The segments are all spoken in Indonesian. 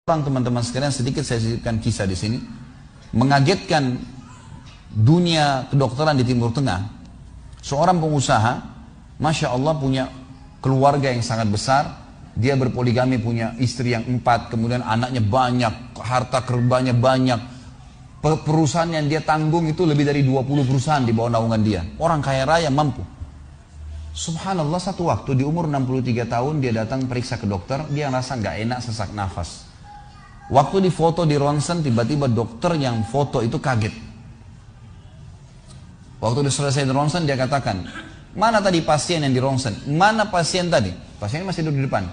Teman-teman sekalian, sedikit saya sisipkan kisah di sini, mengagetkan dunia kedokteran di Timur Tengah. Seorang pengusaha, masya Allah, punya keluarga yang sangat besar. Dia berpoligami, punya istri yang 4, kemudian anaknya banyak, harta kerbanya banyak. Perusahaan yang dia tanggung itu lebih dari 20 perusahaan di bawah naungan dia. Orang kaya raya, mampu. Subhanallah, satu waktu di umur 63 tahun dia datang periksa ke dokter. Dia rasa nggak enak, sesak nafas. Waktu difoto di ronsen, tiba-tiba dokter yang foto itu kaget. Waktu selesai di ronsen, dia katakan, mana tadi pasien yang di ronsen? Mana pasien tadi? Pasien masih duduk di depan.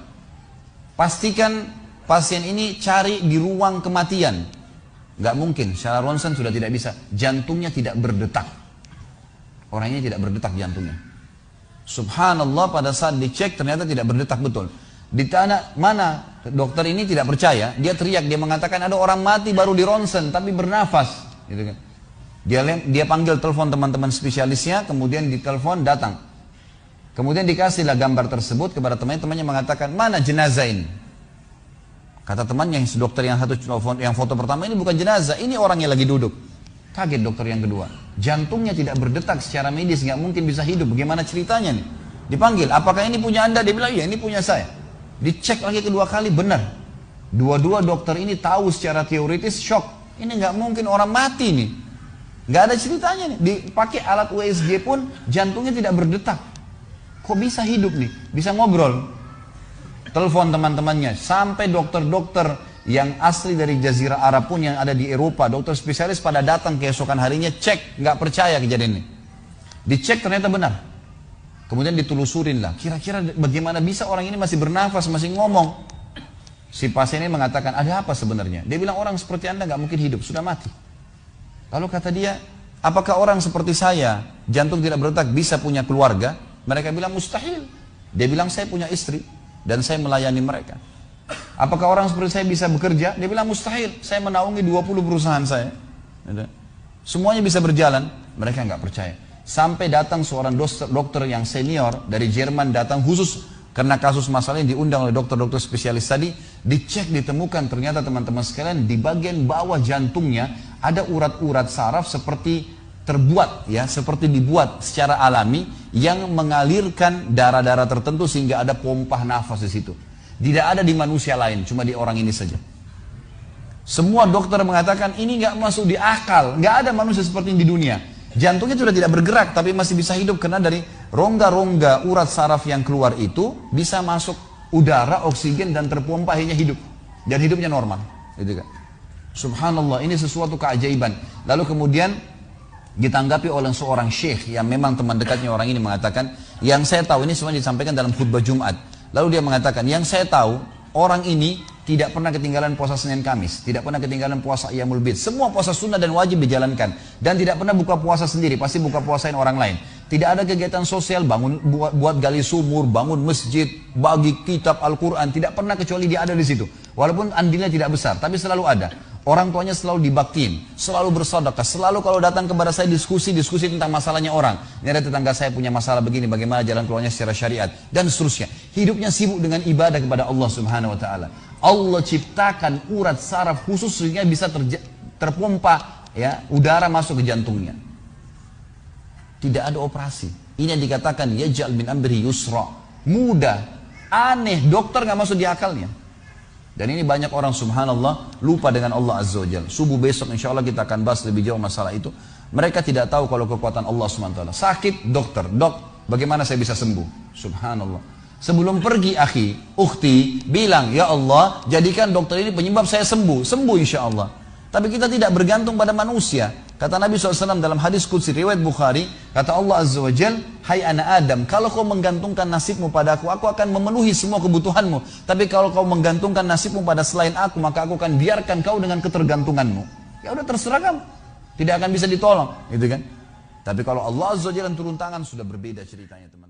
Pastikan pasien ini cari di ruang kematian. Gak mungkin, secara ronsen sudah tidak bisa. Jantungnya tidak berdetak. Orangnya tidak berdetak jantungnya. Subhanallah, pada saat dicek ternyata tidak berdetak betul. Ditanya, mana? Dokter ini tidak percaya. Dia teriak, dia mengatakan ada orang mati baru di ronsen tapi bernafas, gitu kan. Dia panggil telepon teman-teman spesialisnya, kemudian ditelepon, datang. Kemudian dikasihlah gambar tersebut kepada temannya mengatakan, mana jenazah ini? Kata temannya, dokter yang satu yang foto pertama, ini bukan jenazah, ini orang yang lagi duduk. Kaget dokter yang kedua, jantungnya tidak berdetak secara medis, nggak mungkin bisa hidup. Bagaimana ceritanya nih? Dipanggil, apakah ini punya Anda? Dia bilang, iya ini punya saya. Dicek lagi kedua kali, benar. Dua-dua dokter ini tahu secara teoritis, shock. Ini nggak mungkin orang mati nih. Nggak ada ceritanya nih. Dipakai alat USG pun jantungnya tidak berdetak. Kok bisa hidup nih? Bisa ngobrol. Telepon teman-temannya. Sampai dokter-dokter yang asli dari Jazirah Arab pun yang ada di Eropa, dokter spesialis pada datang keesokan harinya, cek, nggak percaya kejadian ini. Dicek ternyata benar. Kemudian ditelusurin lah, kira-kira bagaimana bisa orang ini masih bernafas, masih ngomong. Si pasien ini mengatakan, ada apa sebenarnya? Dia bilang, orang seperti Anda nggak mungkin hidup, sudah mati. Lalu kata dia, apakah orang seperti saya, jantung tidak berdetak, bisa punya keluarga? Mereka bilang, mustahil. Dia bilang, saya punya istri, dan saya melayani mereka. Apakah orang seperti saya bisa bekerja? Dia bilang, mustahil. Saya menaungi 20 perusahaan saya. Semuanya bisa berjalan. Mereka nggak percaya. Sampai datang seorang dokter yang senior dari Jerman, datang khusus karena kasus masalah ini, diundang oleh dokter-dokter spesialis tadi. Dicek, ditemukan ternyata teman-teman sekalian di bagian bawah jantungnya ada urat-urat saraf seperti terbuat, ya, seperti dibuat secara alami yang mengalirkan darah-darah tertentu sehingga ada pompa nafas di situ. Tidak ada di manusia lain, cuma di orang ini saja. Semua dokter mengatakan ini nggak masuk di akal, nggak ada manusia seperti ini di dunia. Jantungnya sudah tidak bergerak tapi masih bisa hidup karena dari rongga-rongga urat saraf yang keluar itu bisa masuk udara, oksigen dan terpompa, akhirnya hidup dan hidupnya normal, gitu kan. Subhanallah, ini sesuatu keajaiban. Lalu kemudian ditanggapi oleh seorang syekh yang memang teman dekatnya orang ini, mengatakan, yang saya tahu, ini semua disampaikan dalam khutbah Jumat. Lalu dia mengatakan, yang saya tahu orang ini tidak pernah ketinggalan puasa Senin Kamis, tidak pernah ketinggalan puasa Iyamul Bid. Semua puasa sunnah dan wajib dijalankan. Dan tidak pernah buka puasa sendiri, pasti buka puasain orang lain. Tidak ada kegiatan sosial, buat gali sumur, bangun masjid, bagi kitab Al-Quran. Tidak pernah kecuali dia ada di situ. Walaupun andilnya tidak besar, tapi selalu ada. Orang tuanya selalu dibaktiin, selalu bersedekah, selalu kalau datang kepada saya diskusi tentang masalahnya orang. Ini ada tetangga saya punya masalah begini, bagaimana jalan keluarnya secara syariat, dan seterusnya. Hidupnya sibuk dengan ibadah kepada Allah Subhanahu Wa Taala. Allah ciptakan urat saraf khusus sehingga bisa terpompa, ya, udara masuk ke jantungnya. Tidak ada operasi. Ini yang dikatakan yaj'al min amri yusra. Mudah, aneh, dokter nggak masuk di akalnya. Dan ini banyak orang subhanallah lupa dengan Allah Azza wa Jalla. Subuh besok insya Allah kita akan bahas lebih jauh masalah itu. Mereka tidak tahu kalau kekuatan Allah SWT. Sakit, dokter, dok, bagaimana saya bisa sembuh? Subhanallah. Sebelum pergi akhi, ukhti, bilang, ya Allah, jadikan dokter ini penyebab saya sembuh. Sembuh insya Allah. Tapi kita tidak bergantung pada manusia. Kata Nabi SAW dalam hadis Qudsi riwayat Bukhari, kata Allah Azza wa Jal, hai anak Adam, kalau kau menggantungkan nasibmu pada aku akan memenuhi semua kebutuhanmu. Tapi kalau kau menggantungkan nasibmu pada selain aku, maka aku akan biarkan kau dengan ketergantunganmu. Ya udah, terserah kamu. Tidak akan bisa ditolong, gitu kan? Tapi kalau Allah Azza wa Jal turun tangan, sudah berbeda ceritanya, teman.